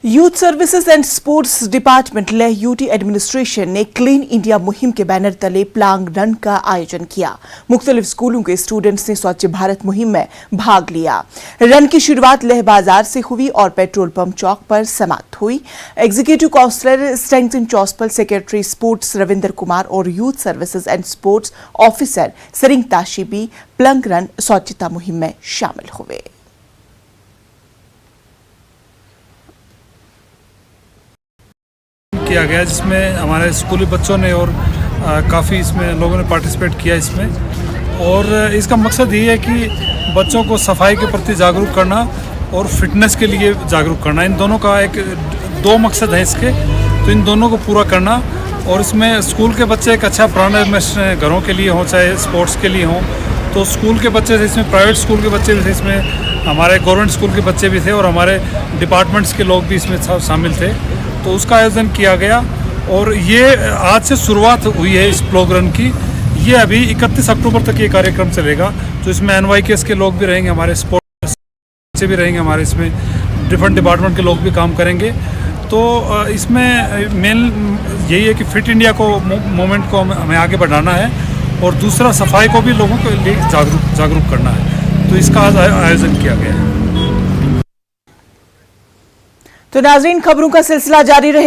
Youth services and sports department ले UT administration ने clean India मुहिम के बैनर तले प्लांग रन का आयोजन किया। मुख्तलिफ स्कूलों के स्टूडेंट्स ने स्वच्छ भारत मुहिम में भाग लिया। रन की शुरुआत लेह बाजार से हुई और पेट्रोल पंप चौक पर समाप्त हुई। Executive councillor Stanzin Chosphel, secretary sports Ravinder Kumar और youth services and sports officer Tsering Tashi भी प्लंग रन स्वच्छता मुहिम में शामिल हुए। किया गया जिसमें हमारे स्कूली बच्चों ने और काफ़ी इसमें लोगों ने पार्टिसिपेट किया इसमें। और इसका मकसद ये है कि बच्चों को सफाई के प्रति जागरूक करना और फिटनेस के लिए जागरूक करना। इन दोनों का दो मकसद है इसके, तो इन दोनों को पूरा करना। और इसमें स्कूल के बच्चे एक अच्छा प्रारंभ घरों के लिए हों चाहे स्पोर्ट्स के लिए हों, तो स्कूल के बच्चे थे इसमें, प्राइवेट स्कूल के बच्चे भी थे इसमें, हमारे गवर्नमेंट स्कूल के बच्चे भी थे और हमारे डिपार्टमेंट्स के लोग भी इसमें शामिल थे। तो उसका आयोजन किया गया और ये आज से शुरुआत हुई है इस प्लॉग रन की। ये अभी 31 अक्टूबर तक ये कार्यक्रम चलेगा। तो इसमें NYKS के लोग भी रहेंगे, हमारे स्पोर्ट्स बच्चे भी रहेंगे, हमारे इसमें डिफरेंट डिपार्टमेंट के लोग भी काम करेंगे। तो इसमें मेन यही है कि फिट इंडिया को मूवमेंट को हमें आगे बढ़ाना है और दूसरा सफाई को भी लोगों के लिए जागरूक करना है। तो इसका आज आयोजन किया गया है। तो नाज़रीन, खबरों का सिलसिला जारी रहे।